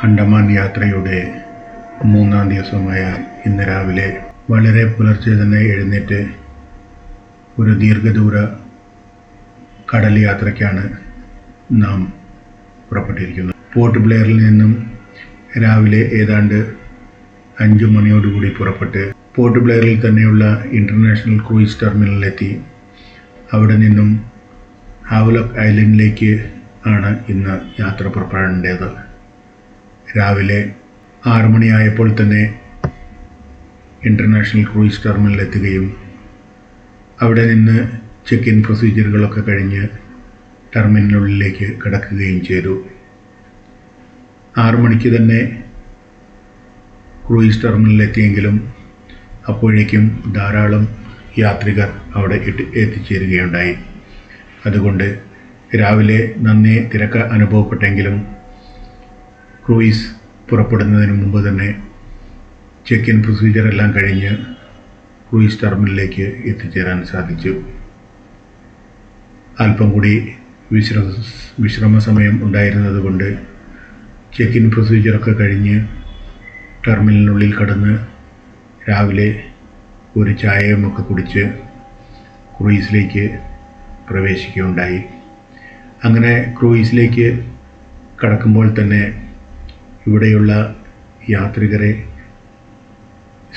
അണ്ടമാൻ യാത്രയുടെ 3-ാം ദിവസമായ ഇന്ന് രാവിലെ വളരെ പുലർച്ചെ തന്നെ എഴുന്നേറ്റ് ഒരു ദീർഘദൂര കടൽ യാത്രയ്ക്കാണ് നാം പുറപ്പെട്ടിരിക്കുന്നത്. പോർട്ട് ബ്ലെയറിൽ നിന്നും രാവിലെ ഏതാണ്ട് 5 മണിയോടുകൂടി പുറപ്പെട്ട് പോർട്ട് ബ്ലെയറിൽ തന്നെയുള്ള ഇൻ്റർനാഷണൽ ക്രൂയിസ് ടെർമിനലിലെത്തി അവിടെ നിന്നും ഹാവ്ലോക്ക് ഐലൻഡിലേക്ക് ആണ് ഇന്ന് യാത്ര പുറപ്പെടേണ്ടത്. രാവിലെ 6 മണിയായപ്പോൾ തന്നെ ഇൻ്റർനാഷണൽ ക്രൂയിസ് ടെർമിനലിലെത്തുകയും അവിടെ നിന്ന് ചെക്ക് ഇൻ പ്രൊസീജിയറുകളൊക്കെ കഴിഞ്ഞ് ടെർമിനലിനുള്ളിലേക്ക് കടക്കുകയും ചെയ്തു. 6 മണിക്ക് തന്നെ ക്രൂയിസ് ടെർമിനലിലെത്തിയെങ്കിലും അപ്പോഴേക്കും ധാരാളം യാത്രികർ അവിടെ എത്തിച്ചേരുകയുണ്ടായി. അതുകൊണ്ട് രാവിലെ നന്നേ തിരക്ക് അനുഭവപ്പെട്ടെങ്കിലും ക്രൂയിസ് പുറപ്പെടുന്നതിന് മുമ്പ് തന്നെ ചെക്ക് ഇൻ പ്രൊസീജിയർ എല്ലാം കഴിഞ്ഞ് ക്രൂയിസ് ടെർമിനലിലേക്ക് എത്തിച്ചേരാൻ സാധിച്ചു. അല്പം കൂടി വിശ്രമ സമയം ഉണ്ടായിരുന്നതുകൊണ്ട് ചെക്ക് ഇൻ പ്രൊസീജിയറൊക്കെ കഴിഞ്ഞ് ടെർമിനലിനുള്ളിൽ കടന്ന് രാവിലെ ഒരു ചായയുമൊക്കെ കുടിച്ച് ക്രൂയിസിലേക്ക് പ്രവേശിക്കുകയുണ്ടായി. അങ്ങനെ ക്രൂയിസിലേക്ക് കടക്കുമ്പോൾ തന്നെ ഇവിടെയുള്ള യാത്രികരെ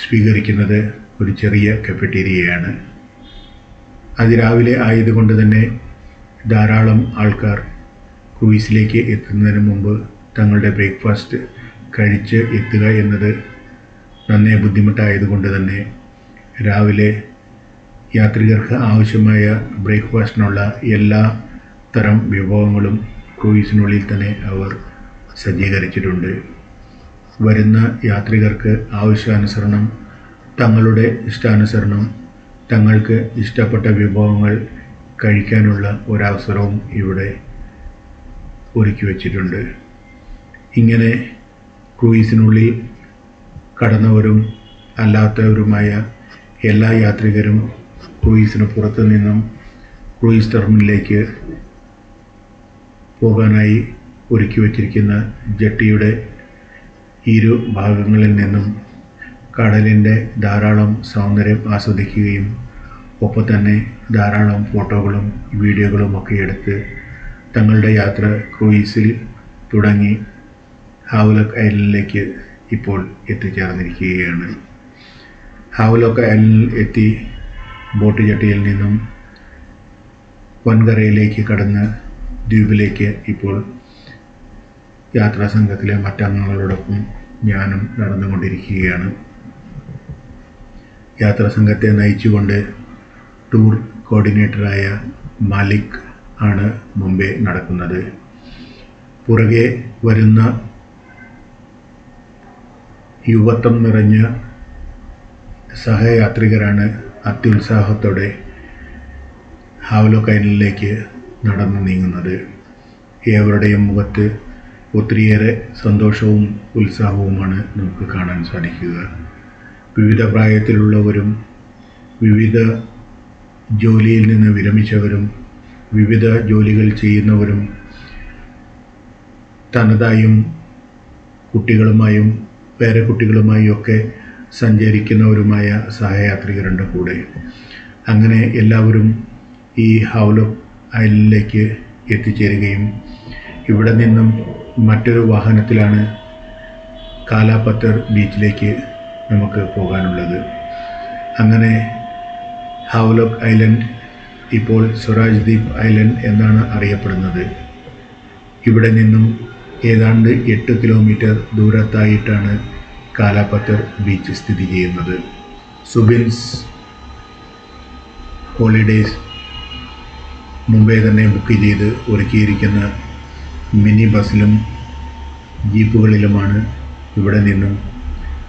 സ്വീകരിക്കുന്നത് ഒരു ചെറിയ കഫറ്റീരിയയാണ്. അതിരാവിലെ ആയതുകൊണ്ട് തന്നെ ധാരാളം ആൾക്കാർ ക്രൂയിസിലേക്ക് എത്തുന്നതിന് മുമ്പ് തങ്ങളുടെ ബ്രേക്ക്ഫാസ്റ്റ് കഴിച്ച് എത്തുക എന്നത് നന്നേ ബുദ്ധിമുട്ടായതുകൊണ്ട് തന്നെ രാവിലെ യാത്രികർക്ക് ആവശ്യമായ ബ്രേക്ക്ഫാസ്റ്റിനുള്ള എല്ലാ തരം വിഭവങ്ങളും ക്രൂയിസിനുള്ളിൽ തന്നെ അവർ സജ്ജീകരിച്ചിട്ടുണ്ട്. വരുന്ന യാത്രികർക്ക് ആവശ്യാനുസരണം തങ്ങളുടെ ഇഷ്ടാനുസരണം തങ്ങൾക്ക് ഇഷ്ടപ്പെട്ട വിഭവങ്ങൾ കഴിക്കാനുള്ള ഒരവസരവും ഇവിടെ ഒരുക്കി വച്ചിട്ടുണ്ട്. ഇങ്ങനെ ക്രൂയിസിനുള്ളിൽ കടന്നവരും അല്ലാത്തവരുമായ എല്ലാ യാത്രികരും ക്രൂയിസിന് പുറത്തു നിന്നും ക്രൂയിസ് ടെർമിനലിലേക്ക് പോകാനായി ഒരുക്കി വച്ചിരിക്കുന്ന ജട്ടിയുടെ ഇരു ഭാഗങ്ങളിൽ നിന്നും കടലിൻ്റെ ധാരാളം സൗന്ദര്യം ആസ്വദിക്കുകയും ഒപ്പം തന്നെ ധാരാളം ഫോട്ടോകളും വീഡിയോകളും ഒക്കെ എടുത്ത് തങ്ങളുടെ യാത്ര ക്രൂയിസിൽ തുടങ്ങി ഹാവ്ലോക്ക് ഐലൻഡിലേക്ക് ഇപ്പോൾ എത്തിച്ചേർന്നിരിക്കുകയാണ്. ഹാവ്ലോക്ക് ഐലൻഡിൽ എത്തി ബോട്ട് ജട്ടിയിൽ നിന്നും വൻകരയിലേക്ക് കടന്ന് ദ്വീപിലേക്ക് ഇപ്പോൾ യാത്രാ സംഘത്തിലെ മറ്റംഗങ്ങളോടൊപ്പം ഞാനും നടന്നുകൊണ്ടിരിക്കുകയാണ്. യാത്രാ സംഘത്തെ നയിച്ചുകൊണ്ട് ടൂർ കോർഡിനേറ്ററായ മാലിക് ആണ് മുമ്പേ നടക്കുന്നത്. പുറകെ വരുന്ന യുവത്വം നിറഞ്ഞ സഹയാത്രികരാണ് അത്യുത്സാഹത്തോടെ ഹാവ്ലോക്ക് ഐലൻഡിലേക്ക് നടന്നു നീങ്ങുന്നത്. ഏവരുടെയും മുഖത്ത് ഒത്തിരിയേറെ സന്തോഷവും ഉത്സാഹവുമാണ് നമുക്ക് കാണാൻ സാധിക്കുക. വിവിധ പ്രായത്തിലുള്ളവരും വിവിധ ജോലിയിൽ നിന്ന് വിരമിച്ചവരും വിവിധ ജോലികൾ ചെയ്യുന്നവരും തനതായും കുട്ടികളുമായും പേരക്കുട്ടികളുമായും ഒക്കെ സഞ്ചരിക്കുന്നവരുമായ സഹയാത്രികരുണ്ട് കൂടെ. അങ്ങനെ എല്ലാവരും ഈ ഹാവ്ലോക്ക് ഐലൻഡിലേക്ക് എത്തിച്ചേരുകയും ഇവിടെ നിന്നും മറ്റൊരു വാഹനത്തിലാണ് കാലാപത്തർ ബീച്ചിലേക്ക് നമുക്ക് പോകാനുള്ളത്. അങ്ങനെ ഹാവ്ലോക്ക് ഐലൻഡ് ഇപ്പോൾ സ്വരാജ് ദ്വീപ് ഐലൻഡ് എന്നാണ് അറിയപ്പെടുന്നത്. ഇവിടെ നിന്നും ഏതാണ്ട് 8 കിലോമീറ്റർ ദൂരത്തായിട്ടാണ് കാലാപത്തർ ബീച്ച് സ്ഥിതി ചെയ്യുന്നത്. സുബിൻസ് ഹോളിഡേയ്സ് മുമ്പേ തന്നെ ബുക്ക് ചെയ്ത് ഒരുക്കിയിരിക്കുന്ന മിനി ബസ്സിലും ജീപ്പുകളിലുമാണ് ഇവിടെ നിന്നും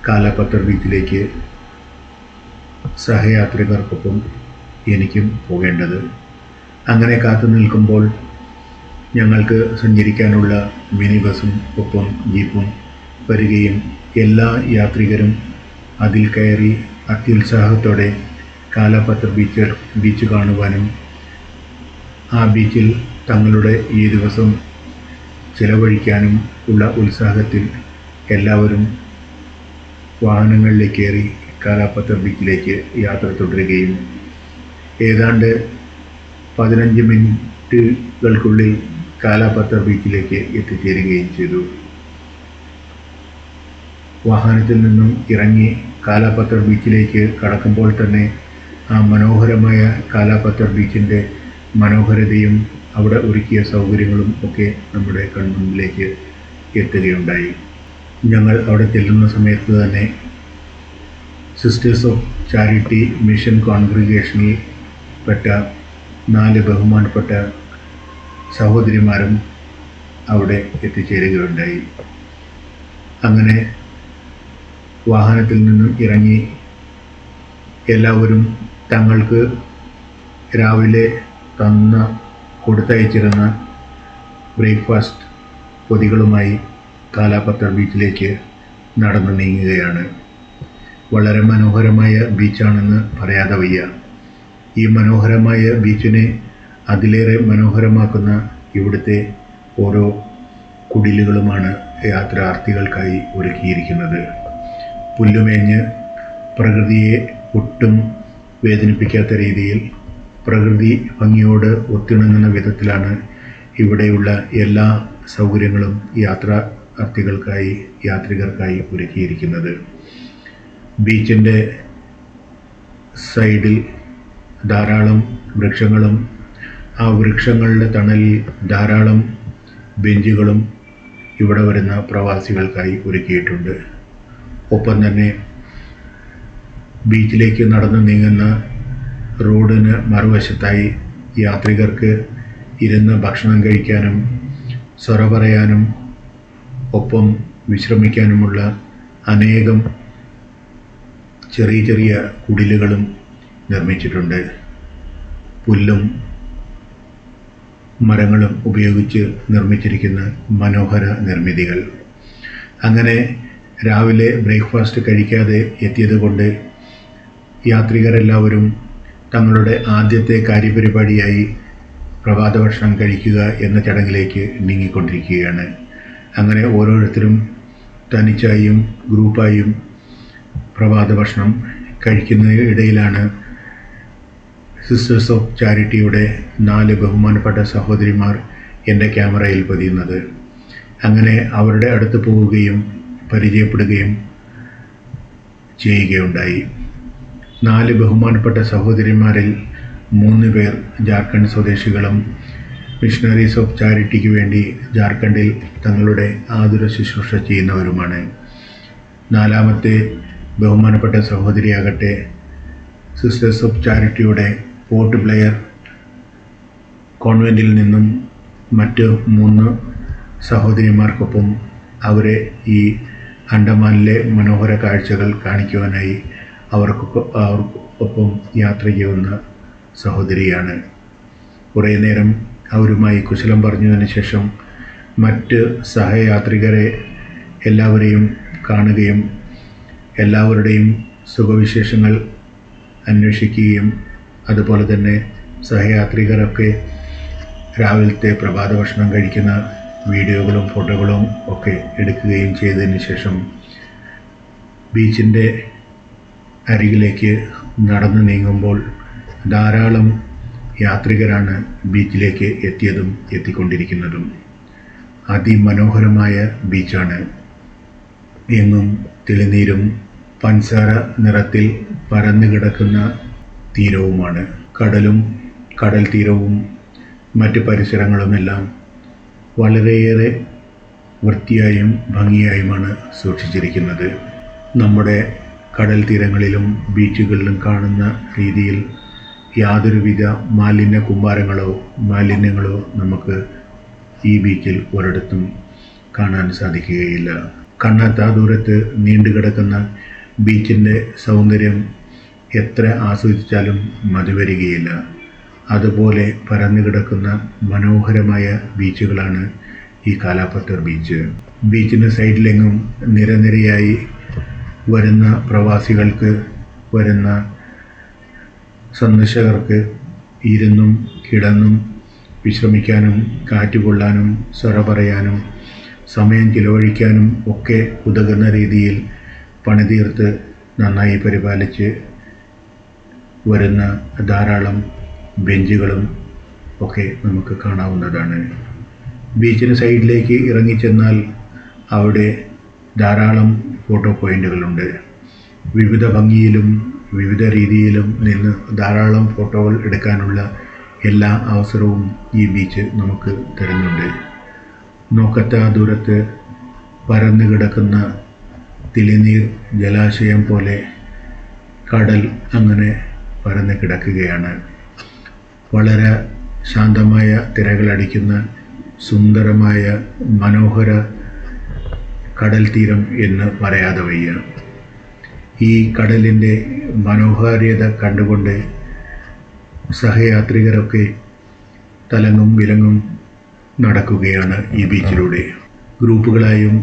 കാലാപത്തർ ബീച്ചിലേക്ക് സഹയാത്രികർക്കൊപ്പം എനിക്കും പോകേണ്ടത്. അങ്ങനെ കാത്തു നിൽക്കുമ്പോൾ ഞങ്ങൾക്ക് സഞ്ചരിക്കാനുള്ള മിനി ബസ്സും ഒപ്പം ജീപ്പും വരികയും എല്ലാ യാത്രികരും അതിൽ കയറി അത്യുത്സാഹത്തോടെ കാലാപത്തർ ബീച്ച് കാണുവാനും ആ ബീച്ചിൽ തങ്ങളുടെ ഈ ദിവസം ചിലവഴിക്കാനും ഉള്ള ഉത്സാഹത്തിൽ എല്ലാവരും വാഹനങ്ങളിലേക്ക് കയറി കാലാപ്പത്തർ ബീച്ചിലേക്ക് യാത്ര തുടരുകയും ഏതാണ്ട് 15 മിനിറ്റുകൾക്കുള്ളിൽ കാലാപ്പത്തർ ബീച്ചിലേക്ക് എത്തിച്ചേരുകയും ചെയ്തു. വാഹനത്തിൽ നിന്നും ഇറങ്ങി കാലാപ്പത്തർ ബീച്ചിലേക്ക് കടക്കുമ്പോൾ തന്നെ ആ മനോഹരമായ കാലാപ്പത്തർ ബീച്ചിൻ്റെ മനോഹരതയും അവിടെ ഒരുക്കിയ സൗകര്യങ്ങളും ഒക്കെ നമ്മുടെ കൺമുന്നിലേക്ക് എത്തുകയുണ്ടായി. ഞങ്ങൾ അവിടെ ചെല്ലുന്ന സമയത്ത് തന്നെ സിസ്റ്റേഴ്സ് ഓഫ് ചാരിറ്റി മിഷൻ കോൺഗ്രിഗേഷനിൽ പെട്ട 4 ബഹുമാനപ്പെട്ട സഹോദരിമാരും അവിടെ എത്തിച്ചേരുകയുണ്ടായി. അങ്ങനെ വാഹനത്തിൽ നിന്നും ഇറങ്ങി എല്ലാവരും തങ്ങൾക്ക് രാവിലെ കൊടുത്തയച്ചിരുന്ന ബ്രേക്ക്ഫാസ്റ്റ് പൊതികളുമായി കാലാപ്പത്തർ ബീച്ചിലേക്ക് നടന്നു നീങ്ങുകയാണ്. വളരെ മനോഹരമായ ബീച്ചാണെന്ന് പറയാതെ വയ്യ. ഈ മനോഹരമായ ബീച്ചിനെ അതിലേറെ മനോഹരമാക്കുന്ന ഇവിടുത്തെ ഓരോ കുടിലുകളുമാണ് യാത്രാർത്ഥികൾക്കായി ഒരുക്കിയിരിക്കുന്നത്. പുല്ലുമേഞ്ഞ് പ്രകൃതിയെ ഒട്ടും വേദനിപ്പിക്കാത്ത രീതിയിൽ പ്രകൃതി ഭംഗിയോട് ഒത്തിണങ്ങുന്ന വിധത്തിലാണ് ഇവിടെയുള്ള എല്ലാ സൗകര്യങ്ങളും യാത്രികർക്കായി ഒരുക്കിയിരിക്കുന്നത്. ബീച്ചിൻ്റെ സൈഡിൽ ധാരാളം വൃക്ഷങ്ങളും ആ വൃക്ഷങ്ങളുടെ തണലിൽ ധാരാളം ബെഞ്ചുകളും ഇവിടെ വരുന്ന പ്രവാസികൾക്കായി ഒരുക്കിയിട്ടുണ്ട്. ഒപ്പം തന്നെ ബീച്ചിലേക്ക് നടന്നു നീങ്ങുന്ന റോഡിന് മറുവശത്തായി യാത്രികർക്ക് ഇരുന്ന് ഭക്ഷണം കഴിക്കാനും സൊറ പറയാനും ഒപ്പം വിശ്രമിക്കാനുമുള്ള അനേകം ചെറിയ ചെറിയ കുടിലുകളും നിർമ്മിച്ചിട്ടുണ്ട്. പുല്ലും മരങ്ങളും ഉപയോഗിച്ച് നിർമ്മിച്ചിരിക്കുന്ന മനോഹര നിർമ്മിതികൾ. അങ്ങനെ രാവിലെ ബ്രേക്ക്ഫാസ്റ്റ് കഴിക്കാതെ എത്തിയതുകൊണ്ട് യാത്രികരെല്ലാവരും തങ്ങളുടെ ആദ്യത്തെ കാര്യപരിപാടിയായി പ്രഭാത ഭക്ഷണം കഴിക്കുക എന്ന ചടങ്ങിലേക്ക് നീങ്ങിക്കൊണ്ടിരിക്കുകയാണ്. അങ്ങനെ ഓരോരുത്തരും തനിച്ചായും ഗ്രൂപ്പായും പ്രഭാത ഭക്ഷണം കഴിക്കുന്നതിനിടയിലാണ് സിസ്റ്റേഴ്സ് ഓഫ് ചാരിറ്റിയുടെ 4 ബഹുമാനപ്പെട്ട സഹോദരിമാർ എൻ്റെ ക്യാമറയിൽ പതിയുന്നത്. അങ്ങനെ അവരുടെ അടുത്ത് പോവുകയും പരിചയപ്പെടുകയും ചെയ്യുകയുണ്ടായി. 4 ബഹുമാനപ്പെട്ട സഹോദരിമാരിൽ 3 പേർ ജാർഖണ്ഡ് സ്വദേശികളും മിഷണറീസ് ഓഫ് ചാരിറ്റിക്ക് വേണ്ടി ജാർഖണ്ഡിൽ തങ്ങളുടെ ആതുര ശുശ്രൂഷ ചെയ്യുന്നവരുമാണ്. 4ാമത്തെ ബഹുമാനപ്പെട്ട സഹോദരിയാകട്ടെ സിസ്റ്റേഴ്സ് ഓഫ് ചാരിറ്റിയുടെ പോർട്ട് ബ്ലെയർ കോൺവെൻറ്റിൽ നിന്നും മറ്റ് 3 സഹോദരിമാർക്കൊപ്പം അവരെ ഈ അണ്ടമാനിലെ മനോഹര കാഴ്ചകൾ കാണിക്കുവാനായി അവർക്കൊപ്പം യാത്ര ചെയ്യുന്ന സഹോദരിയാണ്. കുറേ നേരം അവരുമായി കുശലം പറഞ്ഞതിന് ശേഷം മറ്റ് സഹയാത്രികരെ എല്ലാവരെയും കാണുകയും എല്ലാവരുടെയും സുഖവിശേഷങ്ങൾ അന്വേഷിക്കുകയും അതുപോലെ തന്നെ സഹയാത്രികരൊക്കെ രാവിലത്തെ പ്രഭാത ഭക്ഷണം കഴിക്കുന്ന വീഡിയോകളും ഫോട്ടോകളും ഒക്കെ എടുക്കുകയും ചെയ്തതിന് ശേഷം ബീച്ചിൻ്റെ അരികിലേക്ക് നടന്നു നീങ്ങുമ്പോൾ ധാരാളം യാത്രികരാണ് ബീച്ചിലേക്ക് എത്തിയതും എത്തിക്കൊണ്ടിരിക്കുന്നതും. അതിമനോഹരമായ ബീച്ചാണ്. എങ്ങും തെളിനീരും പഞ്ചസാര നിറത്തിൽ പരന്നു കിടക്കുന്ന തീരവുമാണ്. കടലും കടൽ തീരവും മറ്റ് പരിസരങ്ങളുമെല്ലാം വളരെയേറെ വൃത്തിയായും ഭംഗിയായുമാണ് സൂക്ഷിച്ചിരിക്കുന്നത്. നമ്മുടെ കടൽ തീരങ്ങളിലും ബീച്ചുകളിലും കാണുന്ന രീതിയിൽ യാതൊരുവിധ മാലിന്യങ്ങളോ നമുക്ക് ഈ ബീച്ചിൽ ഒരിടത്തും കാണാൻ സാധിക്കുകയില്ല. കണ്ണെത്താ ദൂരത്ത് നീണ്ടുകിടക്കുന്ന ബീച്ചിൻ്റെ സൗന്ദര്യം എത്ര ആസ്വദിച്ചാലും മതിവരികയില്ല. അതുപോലെ പരന്നു കിടക്കുന്ന മനോഹരമായ ബീച്ചുകളാണ് ഈ കാലാപ്പത്തർ ബീച്ച്. ബീച്ചിന് സൈഡിലെങ്ങും നിരനിരയായി വരുന്ന പ്രവാസികൾക്ക്, വരുന്ന സന്ദർശകർക്ക് ഇരുന്നും കിടന്നും വിശ്രമിക്കാനും കാറ്റുകൊള്ളാനും സൊറ പറയാനും സമയം ചിലവഴിക്കാനും ഒക്കെ ഉതകുന്ന രീതിയിൽ പണിതീർത്ത് നന്നായി പരിപാലിച്ച് വരുന്ന ധാരാളം ബെഞ്ചുകളും ഒക്കെ നമുക്ക് കാണാവുന്നതാണ്. ബീച്ചിന് സൈഡിലേക്ക് ഇറങ്ങിച്ചെന്നാൽ അവിടെ ധാരാളം ഫോട്ടോ പോയിന്റുകളുണ്ട്. വിവിധ ഭംഗിയിലും വിവിധ രീതിയിലും നിന്ന് ധാരാളം ഫോട്ടോകൾ എടുക്കാനുള്ള എല്ലാ അവസരവും ഈ ബീച്ച് നമുക്ക് തരുന്നുണ്ട്. നോക്കത്താ ദൂരത്ത് പരന്നു കിടക്കുന്ന തിളിനീർ ജലാശയം പോലെ കടൽ അങ്ങനെ പരന്നു കിടക്കുകയാണ്. വളരെ ശാന്തമായ തിരകളടിക്കുന്ന സുന്ദരമായ മനോഹര കടൽ തീരം എന്ന് പറയാതെ വയ്യ. ഈ കടലിൻ്റെ മനോഹാരിത കണ്ടുകൊണ്ട് സഹയാത്രികരൊക്കെ തലങ്ങും വിലങ്ങും നടക്കുകയാണ് ഈ ബീച്ചിലൂടെ. ഗ്രൂപ്പുകളായും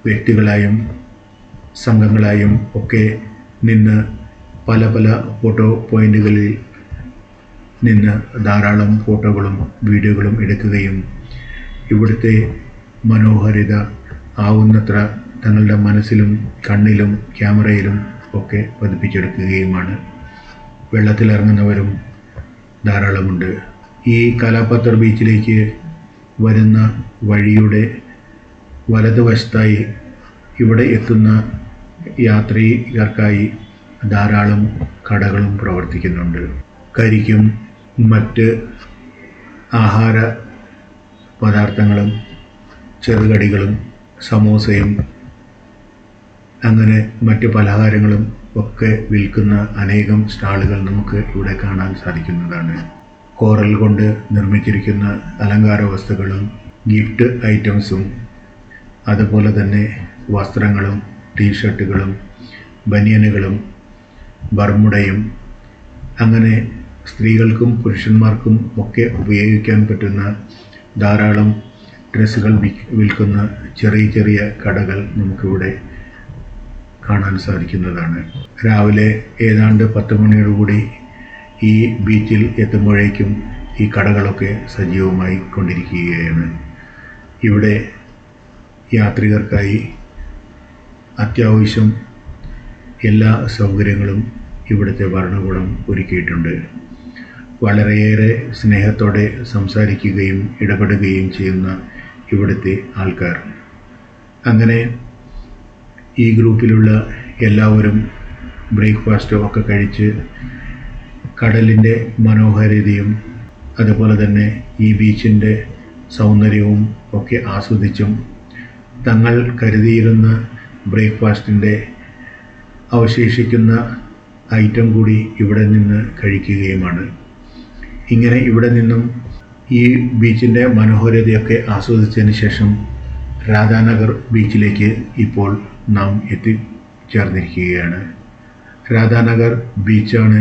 വ്യക്തികളായും സംഘങ്ങളായും ഒക്കെ നിന്ന് പല പല ഫോട്ടോ പോയിന്റുകളിൽ നിന്ന് ധാരാളം ഫോട്ടോകളും വീഡിയോകളും എടുക്കുകയും ഇവിടുത്തെ മനോഹാരിത ആവുന്നത്ര തങ്ങളുടെ മനസ്സിലും കണ്ണിലും ക്യാമറയിലും ഒക്കെ പതിപ്പിച്ചെടുക്കുകയുമാണ്. വെള്ളത്തിലിറങ്ങുന്നവരും ധാരാളമുണ്ട്. ഈ കാലാപത്തർ ബീച്ചിലേക്ക് വരുന്ന വഴിയുടെ വലതുവശത്തായി ഇവിടെ എത്തുന്ന യാത്രികർക്കായി ധാരാളം കടകളും പ്രവർത്തിക്കുന്നുണ്ട്. കരിക്കും മറ്റ് ആഹാര പദാർത്ഥങ്ങളും ചെറുകടികളും സമോസയും അങ്ങനെ മറ്റ് പലഹാരങ്ങളും ഒക്കെ വിൽക്കുന്ന അനേകം സ്റ്റാളുകൾ നമുക്ക് ഇവിടെ കാണാൻ സാധിക്കുന്നതാണ്. കോറൽ കൊണ്ട് നിർമ്മിച്ചിരിക്കുന്ന അലങ്കാര വസ്തുക്കളും ഗിഫ്റ്റ് ഐറ്റംസും അതുപോലെ തന്നെ വസ്ത്രങ്ങളും ടീഷർട്ടുകളും ബനിയനുകളും ബർമുടയും അങ്ങനെ സ്ത്രീകൾക്കും പുരുഷന്മാർക്കും ഒക്കെ ഉപയോഗിക്കാൻ പറ്റുന്ന ധാരാളം ഡ്രസ്സുകൾ വിൽക്കുന്ന ചെറിയ ചെറിയ കടകൾ നമുക്കിവിടെ കാണാൻ സാധിക്കുന്നതാണ്. രാവിലെ ഏതാണ്ട് 10 മണിയോടുകൂടി ഈ ബീച്ചിൽ എത്തുമ്പോഴേക്കും ഈ കടകളൊക്കെ സജീവമായി കൊണ്ടിരിക്കുകയാണ്. ഇവിടെ യാത്രികർക്കായി അത്യാവശ്യം എല്ലാ സൗകര്യങ്ങളും ഇവിടുത്തെ ഭരണകൂടം ഒരുക്കിയിട്ടുണ്ട്. വളരെയേറെ സ്നേഹത്തോടെ സംസാരിക്കുകയും ഇടപെടുകയും ചെയ്യുന്ന ഇവിടുത്തെ ആൾക്കാർ. അങ്ങനെ ഈ ഗ്രൂപ്പിലുള്ള എല്ലാവരും ബ്രേക്ക്ഫാസ്റ്റ് ഒക്കെ കഴിച്ച് കടലിൻ്റെ മനോഹാരിതയും അതുപോലെ തന്നെ ഈ ബീച്ചിൻ്റെ സൗന്ദര്യവും ഒക്കെ ആസ്വദിച്ചും തങ്ങൾ കരുതിയിരുന്ന ബ്രേക്ക്ഫാസ്റ്റിൻ്റെ അവശേഷിക്കുന്ന ഐറ്റം കൂടി ഇവിടെ നിന്ന് കഴിക്കുകയുമാണ്. ഇങ്ങനെ ഇവിടെ നിന്നും ഈ ബീച്ചിൻ്റെ മനോഹാരിതയൊക്കെ ആസ്വദിച്ചതിന് ശേഷം രാധാനഗർ ബീച്ചിലേക്ക് ഇപ്പോൾ നാം എത്തിച്ചേർന്നിരിക്കുകയാണ്. രാധാനഗർ ബീച്ചാണ്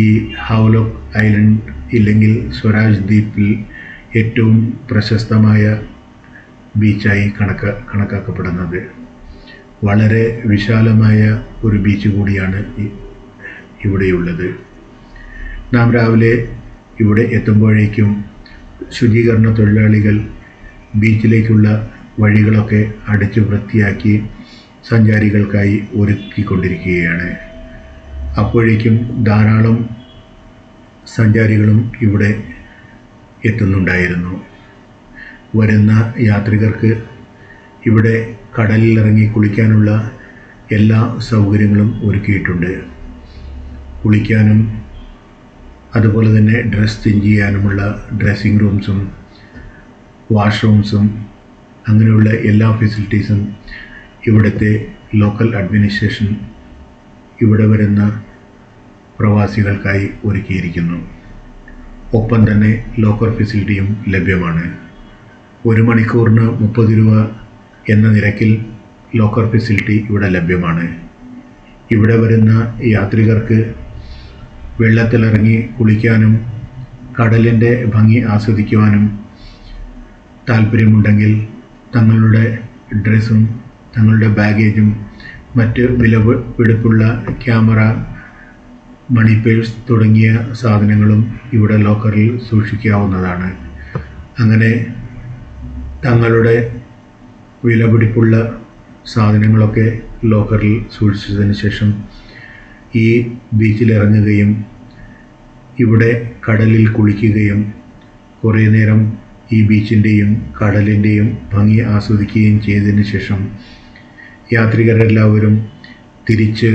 ഈ ഹാവ്ലോക്ക് ഐലൻഡ് ഇല്ലെങ്കിൽ സ്വരാജ് ദ്വീപിൽ ഏറ്റവും പ്രശസ്തമായ ബീച്ചായി കണക്കാക്കപ്പെടുന്നത്. വളരെ വിശാലമായ ഒരു ബീച്ച് കൂടിയാണ് ഇവിടെയുള്ളത്. നാം രാവിലെ ഇവിടെ എത്തുമ്പോഴേക്കും ശുചീകരണ തൊഴിലാളികൾ ബീച്ചിലേക്കുള്ള വഴികളൊക്കെ അടച്ചു വൃത്തിയാക്കി സഞ്ചാരികൾക്കായി ഒരുക്കിക്കൊണ്ടിരിക്കുകയാണ്. അപ്പോഴേക്കും ധാരാളം സഞ്ചാരികളും ഇവിടെ എത്തുന്നുണ്ടായിരുന്നു. വരുന്ന യാത്രികർക്ക് ഇവിടെ കടലിലിറങ്ങി കുളിക്കാനുള്ള എല്ലാ സൗകര്യങ്ങളും ഒരുക്കിയിട്ടുണ്ട്. കുളിക്കാനും അതുപോലെ തന്നെ ഡ്രസ് ചേഞ്ച് ചെയ്യാനുമുള്ള ഡ്രസ്സിംഗ് റൂംസും വാഷ്റൂംസും അങ്ങനെയുള്ള എല്ലാ ഫെസിലിറ്റീസും ഇവിടുത്തെ ലോക്കൽ അഡ്മിനിസ്ട്രേഷൻ ഇവിടെ വരുന്ന പ്രവാസികൾക്കായി ഒരുക്കിയിരിക്കുന്നു. ഒപ്പം തന്നെ ലോക്കർ ഫെസിലിറ്റിയും ലഭ്യമാണ്. 1 മണിക്കൂറിന് 30 രൂപ എന്ന നിരക്കിൽ ലോക്കർ ഫെസിലിറ്റി ഇവിടെ ലഭ്യമാണ്. ഇവിടെ വരുന്ന യാത്രികർക്ക് വെള്ളത്തിലിറങ്ങി കുളിക്കാനും കടലിൻ്റെ ഭംഗി ആസ്വദിക്കുവാനും താല്പര്യമുണ്ടെങ്കിൽ തങ്ങളുടെ ഡ്രസ്സും തങ്ങളുടെ ബാഗേജും മറ്റ് വിലപിടിപ്പുള്ള ക്യാമറ മണി പേഴ്സ് തുടങ്ങിയ സാധനങ്ങളും ഇവിടെ ലോക്കറിൽ സൂക്ഷിക്കാവുന്നതാണ്. അങ്ങനെ തങ്ങളുടെ വിലപിടിപ്പുള്ള സാധനങ്ങളൊക്കെ ലോക്കറിൽ സൂക്ഷിച്ചതിന് ശേഷം ഈ ബീച്ചിലിറങ്ങുകയും ഇവിടെ കടലിൽ കുളിക്കുകയും കുറേ നേരം ഈ ബീച്ചിൻ്റെയും കടലിൻ്റെയും ഭംഗി ആസ്വദിക്കുകയും ചെയ്തതിന് ശേഷം യാത്രികരെല്ലാവരും തിരിച്ച്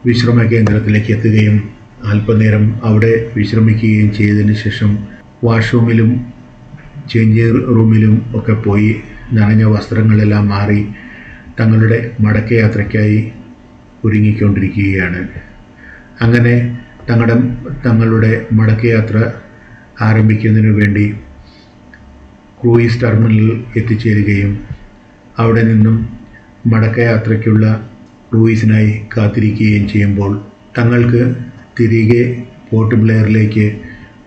വിശ്രമ കേന്ദ്രത്തിലേക്ക് എത്തുകയും അല്പനേരം അവിടെ വിശ്രമിക്കുകയും ചെയ്തതിന് ശേഷം വാഷ്റൂമിലും ചേഞ്ചിങ് റൂമിലും ഒക്കെ പോയി നനഞ്ഞ വസ്ത്രങ്ങളെല്ലാം മാറി തങ്ങളുടെ മടക്കയാത്രയ്ക്കായി ഒരുങ്ങിക്കൊണ്ടിരിക്കുകയാണ്. അങ്ങനെ തങ്ങളുടെ മടക്കയാത്ര ആരംഭിക്കുന്നതിനു വേണ്ടി ക്രൂയിസ് ടെർമിനലിൽ എത്തിച്ചേരുകയും അവിടെ നിന്നും മടക്കയാത്രയ്ക്കുള്ള ക്രൂയിസിനായി കാത്തിരിക്കുകയും ചെയ്യുമ്പോൾ തങ്ങൾക്ക് തിരികെ പോർട്ട് ബ്ലെയറിലേക്ക്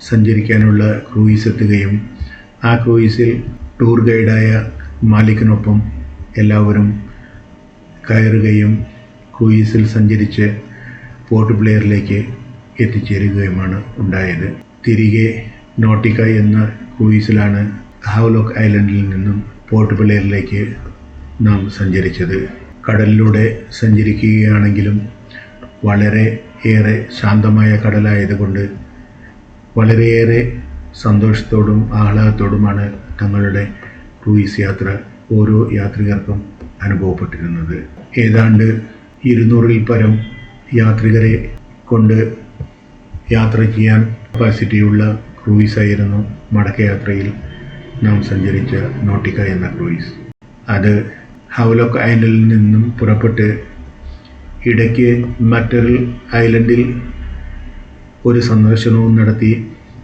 സഞ്ചരിക്കാനുള്ള ക്രൂയിസ് എത്തുകയും ആ ക്രൂയിസിൽ ടൂർ ഗൈഡായ മാലിക്കിനൊപ്പം എല്ലാവരും കയറുകയും ക്രൂയിസിൽ സഞ്ചരിച്ച് പോർട്ട് ബ്ലെയറിലേക്ക് എത്തിച്ചേരുകയുമാണ് ഉണ്ടായത്. തിരികെ നോട്ടിക്ക എന്ന ക്രൂയിസിലാണ് ഹാവ്ലോക്ക് ഐലൻഡിൽ നിന്നും പോർട്ട് ബ്ലെയറിലേക്ക് നാം സഞ്ചരിച്ചത്. കടലിലൂടെ സഞ്ചരിക്കുകയാണെങ്കിലും വളരെ ഏറെ ശാന്തമായ കടലായതുകൊണ്ട് വളരെയേറെ സന്തോഷത്തോടും ആഹ്ലാദത്തോടുമാണ് തങ്ങളുടെ ക്രൂയിസ് യാത്ര ഓരോ യാത്രികർക്കും അനുഭവപ്പെട്ടിരുന്നത്. ഏതാണ്ട് 200-ൽ പരം യാത്രികരെ കൊണ്ട് യാത്ര ചെയ്യാൻ കപ്പാസിറ്റിയുള്ള ക്രൂയിസായിരുന്നു മടക്കയാത്രയിൽ നാം സഞ്ചരിച്ച നോട്ടിക്ക എന്ന ക്രൂയിസ്. അത് ഹാവ്ലോക്ക് ഐലൻഡിൽ നിന്നും പുറപ്പെട്ട് ഇടയ്ക്ക് മറ്റൊരു ഐലൻഡിൽ ഒരു സന്ദർശനവും നടത്തി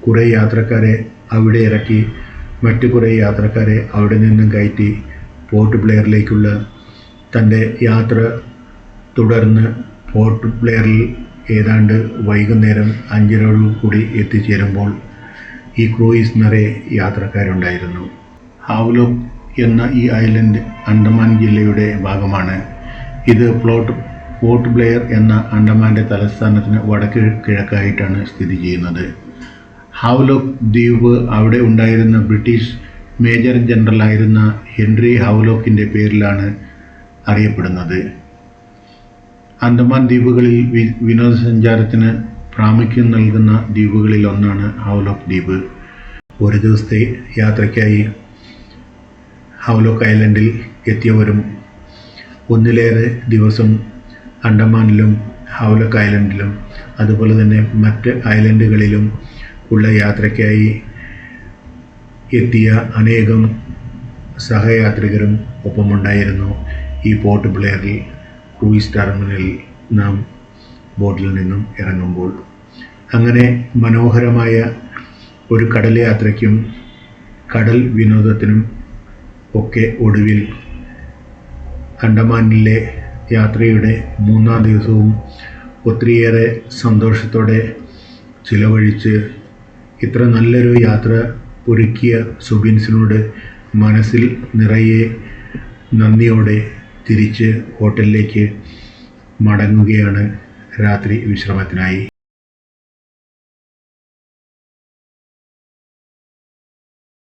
കുറേ യാത്രക്കാരെ അവിടെ ഇറക്കി മറ്റു കുറേ യാത്രക്കാരെ അവിടെ നിന്നും കയറ്റി പോർട്ട് ബ്ലെയറിലേക്കുള്ള തൻ്റെ യാത്ര തുടർന്ന് പോർട്ട് ബ്ലെയറിൽ ഏതാണ്ട് വൈകുന്നേരം 5:30 കൂടി എത്തിച്ചേരുമ്പോൾ ഈ ക്രൂയിസ് നിറയെ യാത്രക്കാരുണ്ടായിരുന്നു. ഹാവ്ലോക്ക് എന്ന ഈ ഐലൻഡ് അണ്ടമാൻ ജില്ലയുടെ ഭാഗമാണ്. ഇത് പോർട്ട് ബ്ലെയർ എന്ന അണ്ടമാൻ്റെ തലസ്ഥാനത്തിന് വടക്ക് കിഴക്കായിട്ടാണ് സ്ഥിതി ചെയ്യുന്നത്. ഹാവ്ലോക്ക് ദ്വീപ് അവിടെ ഉണ്ടായിരുന്ന ബ്രിട്ടീഷ് മേജർ ജനറലായിരുന്ന ഹെൻറി ഹാവ്ലോക്കിൻ്റെ പേരിലാണ് അറിയപ്പെടുന്നത്. അന്തമാൻ ദ്വീപുകളിൽ വിനോദസഞ്ചാരത്തിന് പ്രാമുഖ്യം നൽകുന്ന ദ്വീപുകളിൽ ഒന്നാണ് ഹാവ്ലോക്ക് ദ്വീപ്. ഒരു ദിവസത്തെ യാത്രയ്ക്കായി ഹാവ്ലോക്ക് ഐലൻഡിൽ എത്തിയവരും ഒന്നിലേറെ ദിവസം അണ്ടമാനിലും ഹാവ്ലോക്ക് ഐലൻഡിലും അതുപോലെ തന്നെ മറ്റ് ഐലൻഡുകളിലും ഉള്ള യാത്രയ്ക്കായി എത്തിയ അനേകം സഹയാത്രികരും ഒപ്പമുണ്ടായിരുന്നു. ഈ പോർട്ട് ബ്ലെയറിൽ ക്രൂയിസ് ടെർമിനലിൽ നാം ബോട്ടിൽ നിന്നും ഇറങ്ങുമ്പോൾ അങ്ങനെ മനോഹരമായ ഒരു കടൽ യാത്രയ്ക്കും കടൽ വിനോദത്തിനും ഒക്കെ ഒടുവിൽ അണ്ടമാനിലെ യാത്രയുടെ 3-ാം ദിവസവും ഒത്തിരിയേറെ സന്തോഷത്തോടെ ചിലവഴിച്ച് ഇത്ര നല്ലൊരു യാത്ര ഒരുക്കിയ സുബിൻസിനോട് മനസ്സിൽ നിറയെ നന്ദിയോടെ തിരിച്ച് ഹോട്ടലിലേക്ക് മടങ്ങുകയാണ് രാത്രി വിശ്രമത്തിനായി.